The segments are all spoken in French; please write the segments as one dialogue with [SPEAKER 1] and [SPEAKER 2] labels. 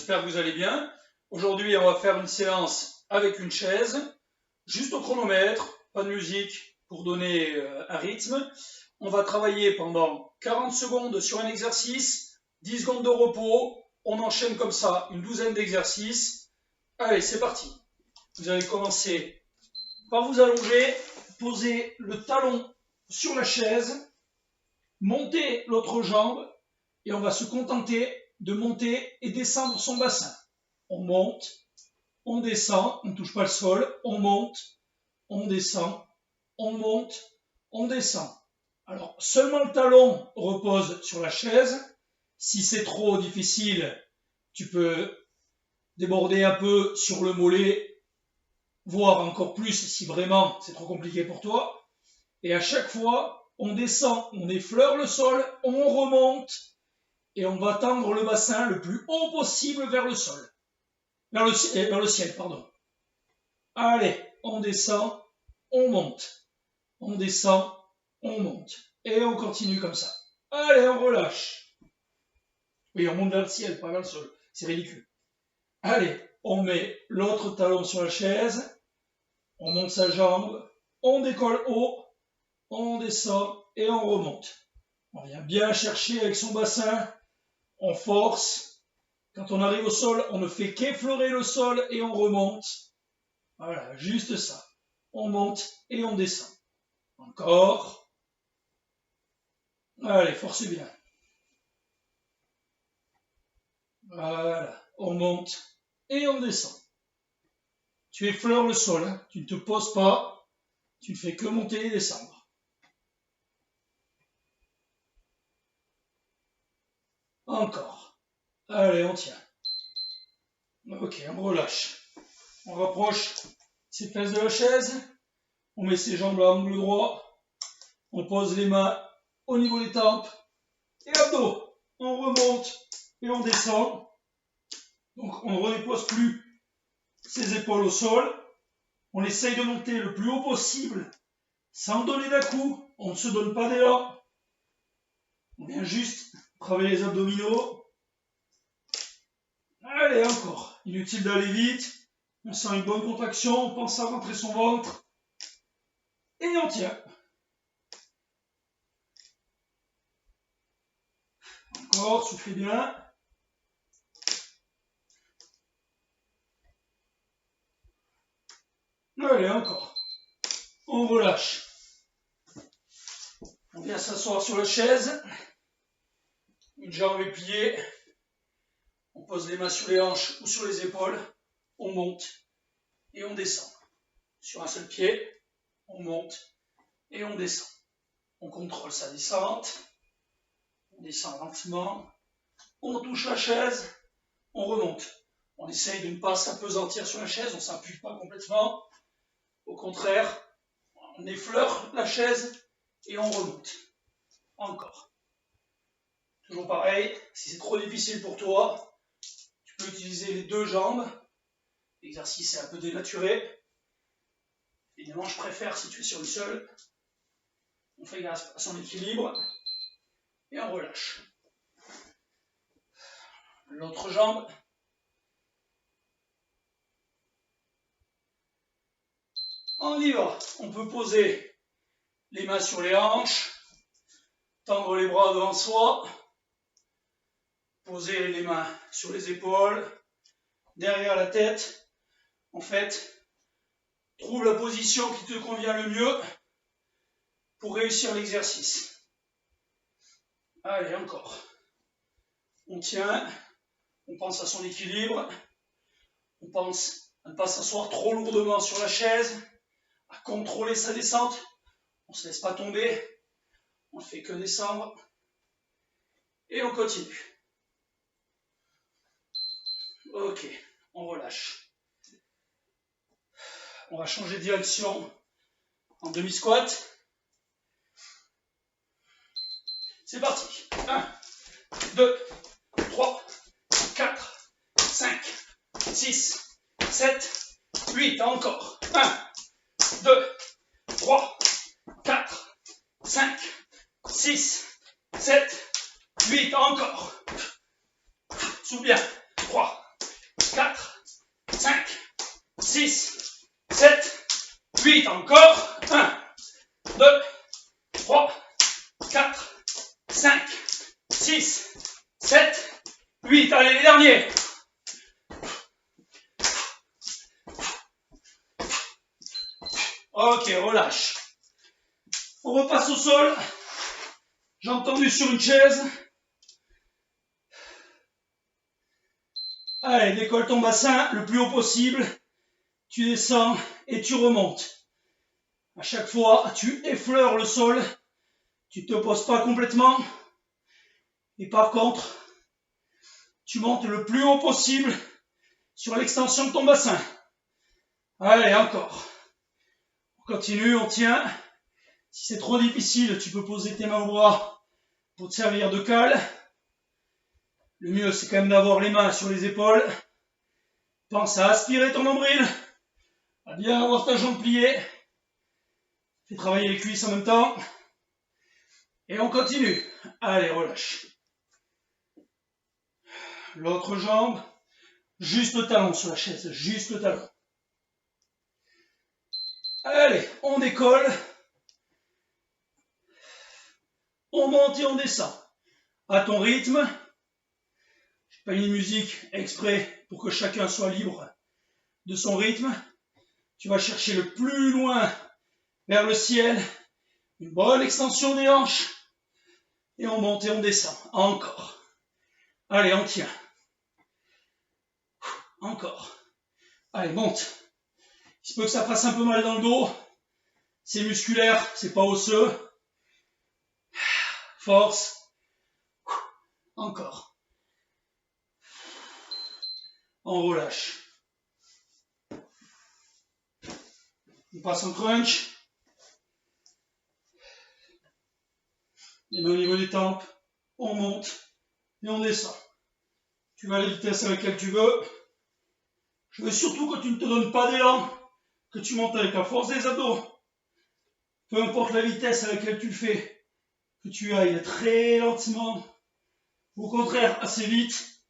[SPEAKER 1] j'espère que vous allez bien. Aujourd'hui, on va faire une séance avec une chaise, juste au chronomètre, pas de musique pour donner un rythme. On va travailler pendant 40 secondes sur un exercice, 10 secondes de repos. On enchaîne comme ça une douzaine d'exercices. Allez, c'est parti. Vous allez commencer par vous allonger, poser le talon sur la chaise, monter l'autre jambe et on va se contenter de monter et descendre son bassin. On monte, on descend, on ne touche pas le sol, on monte, on descend, on monte, on descend. Alors, seulement le talon repose sur la chaise. Si c'est trop difficile, tu peux déborder un peu sur le mollet, voire encore plus si vraiment c'est trop compliqué pour toi. Et à chaque fois, on descend, on effleure le sol, on remonte et on va tendre le bassin le plus haut possible vers le sol. Vers le ciel, pardon. Allez, on descend, on monte. On descend, on monte. Et on continue comme ça. Allez, on relâche. Oui, on monte vers le ciel, pas vers le sol. C'est ridicule. Allez, on met l'autre talon sur la chaise. On monte sa jambe. On décolle haut. On descend et on remonte. On vient bien chercher avec son bassin. On force. Quand on arrive au sol, on ne fait qu'effleurer le sol et on remonte. Voilà, juste ça. On monte et on descend. Encore. Allez, forcez bien. Voilà, on monte et on descend. Tu effleures le sol, hein. Tu ne te poses pas, tu ne fais que monter et descendre. Encore. Allez, on tient. Ok, on relâche. On rapproche ses fesses de la chaise. On met ses jambes à angle droit. On pose les mains au niveau des tempes. Et abdos. On remonte et on descend. Donc on ne redépose plus ses épaules au sol. On essaye de monter le plus haut possible sans donner d'à-coups. On ne se donne pas d'élan. On vient juste travailler les abdominaux. Allez, encore. Inutile d'aller vite. On sent une bonne contraction. On pense à rentrer son ventre. Et on tient. Encore, soufflez bien. Allez, encore. On relâche. On vient s'asseoir sur la chaise. Une jambe est pliée. On pose les mains sur les hanches ou sur les épaules. On monte et on descend. Sur un seul pied, on monte et on descend. On contrôle sa descente. On descend lentement. On touche la chaise. On remonte. On essaye de ne pas s'apesantir sur la chaise. On ne s'appuie pas complètement. Au contraire, on effleure la chaise et on remonte. Encore. Toujours pareil, si c'est trop difficile pour toi, tu peux utiliser les deux jambes. L'exercice est un peu dénaturé. Évidemment, je préfère si tu es sur le seul. On fait gaffe à son équilibre et on relâche. L'autre jambe. On y va. On peut poser les mains sur les hanches, tendre les bras devant soi, poser les mains sur les épaules, derrière la tête. En fait, trouve la position qui te convient le mieux pour réussir l'exercice. Allez, encore. On tient, on pense à son équilibre, on pense à ne pas s'asseoir trop lourdement sur la chaise, à contrôler sa descente. On ne se laisse pas tomber, on ne fait que descendre et on continue. Ok, on relâche. On va changer de direction en demi-squat. C'est parti. 1, 2, 3, 4, 5, 6, 7, 8. Encore. 1, 2, 3, 4, 5, 6, 7, 8. Encore. Souffle bien. 3, 4, 5, 6, 7, 8, encore. 1, 2, 3, 4, 5, 6, 7, 8. Allez, les derniers. Ok, relâche. On repasse au sol. J'ai entendu sur une chaise. Allez, décolle ton bassin le plus haut possible. Tu descends et tu remontes. À chaque fois, tu effleures le sol. Tu ne te poses pas complètement. Et par contre, tu montes le plus haut possible sur l'extension de ton bassin. Allez, encore. On continue, on tient. Si c'est trop difficile, tu peux poser tes mains au bras pour te servir de cale. Le mieux, c'est quand même d'avoir les mains sur les épaules. Pense à aspirer ton nombril, à bien avoir ta jambe pliée. Fais travailler les cuisses en même temps. Et on continue. Allez, relâche. L'autre jambe, juste le talon sur la chaise, juste le talon. Allez, on décolle. On monte et on descend. À ton rythme. Je n'ai pas mis de musique exprès pour que chacun soit libre de son rythme. Tu vas chercher le plus loin vers le ciel. Une bonne extension des hanches. Et on monte et on descend. Encore. Allez, on tient. Encore. Allez, monte. Il se peut que ça fasse un peu mal dans le dos. C'est musculaire, c'est pas osseux. Force. Encore. On relâche. On passe en crunch. Les mains au niveau des tempes. On monte et on descend. Tu vas à la vitesse à laquelle tu veux. Je veux surtout que tu ne te donnes pas d'élan, que tu montes avec la force des abdos. Peu importe la vitesse à laquelle tu le fais, que tu ailles très lentement, au contraire assez vite.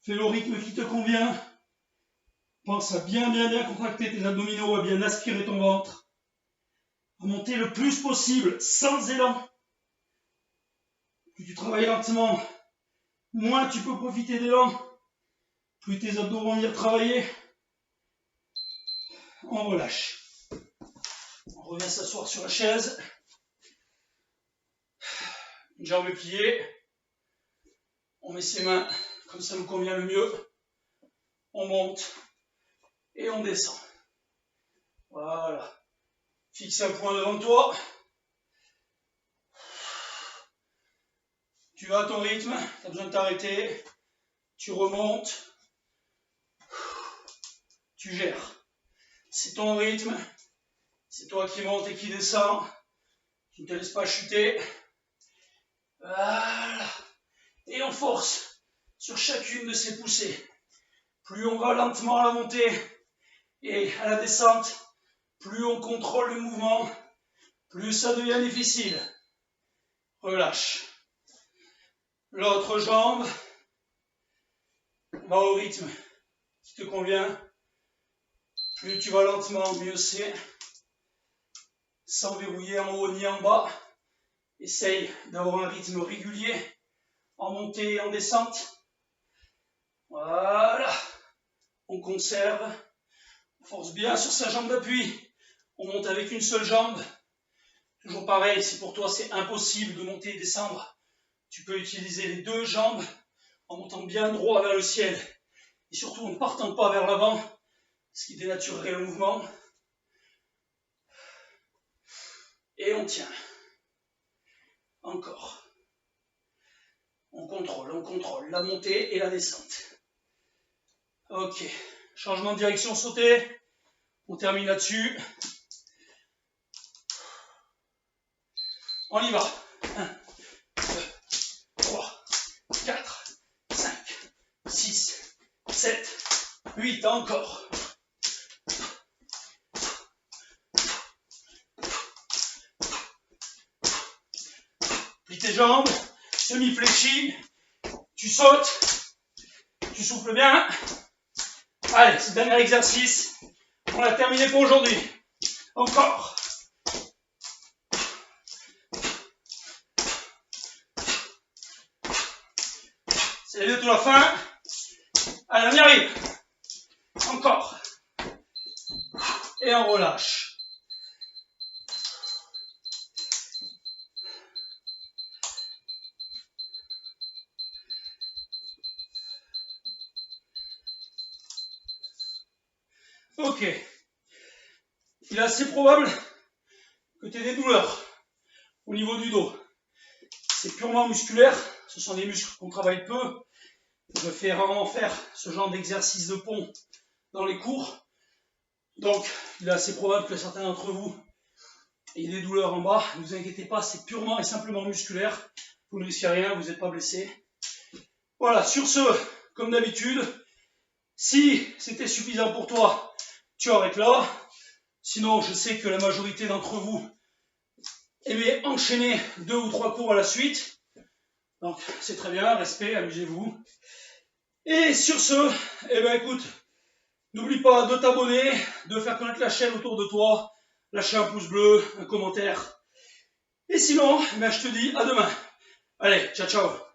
[SPEAKER 1] Fais-le au rythme qui te convient. Pense à bien contracter tes abdominaux, à bien aspirer ton ventre. À monter le plus possible, sans élan. Plus tu travailles lentement, moins tu peux profiter d'élan. Plus tes abdos vont venir travailler. On relâche. On revient s'asseoir sur la chaise. Une jambe est pliée. On met ses mains comme ça nous convient le mieux. On monte et on descend. Voilà. Fixe un point devant toi. Tu vas à ton rythme. Tu as besoin de t'arrêter. Tu remontes. Tu gères. C'est ton rythme. C'est toi qui montes et qui descends. Tu ne te laisses pas chuter. Voilà. Et on force sur chacune de ces poussées. Plus on va lentement à la montée et à la descente, plus on contrôle le mouvement, plus ça devient difficile. Relâche. L'autre jambe va au rythme qui te convient. Plus tu vas lentement, mieux c'est. Sans verrouiller en haut ni en bas. Essaye d'avoir un rythme régulier en montée et en descente. Voilà. On conserve. On force bien sur sa jambe d'appui. On monte avec une seule jambe. Toujours pareil, si pour toi c'est impossible de monter et descendre, tu peux utiliser les deux jambes en montant bien droit vers le ciel. Et surtout en ne partant pas vers l'avant, ce qui dénaturerait le mouvement. Et on tient. Encore. On contrôle la montée et la descente. Ok. Changement de direction sauté. On termine là-dessus. On y va. 1, 2, 3, 4, 5, 6, 7, 8. Encore. Plie tes jambes. Semi-fléchi. Tu sautes. tu souffles bien. Allez, ce dernier exercice, on l'a terminé pour aujourd'hui. Encore. C'est bientôt la fin. Allez, on y arrive. Encore. Et on relâche. Ok. Il est assez probable que tu aies des douleurs au niveau du dos. C'est purement musculaire. Ce sont des muscles qu'on travaille peu. Je fais rarement faire ce genre d'exercice de pont dans les cours. Donc, il est assez probable que certains d'entre vous aient des douleurs en bas. Ne vous inquiétez pas, c'est purement et simplement musculaire. Vous ne risquez rien, vous n'êtes pas blessé. Voilà, sur ce, comme d'habitude, si c'était suffisant pour toi, tu arrêtes là. Sinon, je sais que la majorité d'entre vous aimez enchaîner 2 ou 3 cours à la suite. Donc, c'est très bien, respect, amusez-vous. Et sur ce, eh ben écoute, n'oublie pas de t'abonner, de faire connaître la chaîne autour de toi, lâcher un pouce bleu, un commentaire. Et sinon, eh ben, je te dis à demain. Allez, ciao ciao.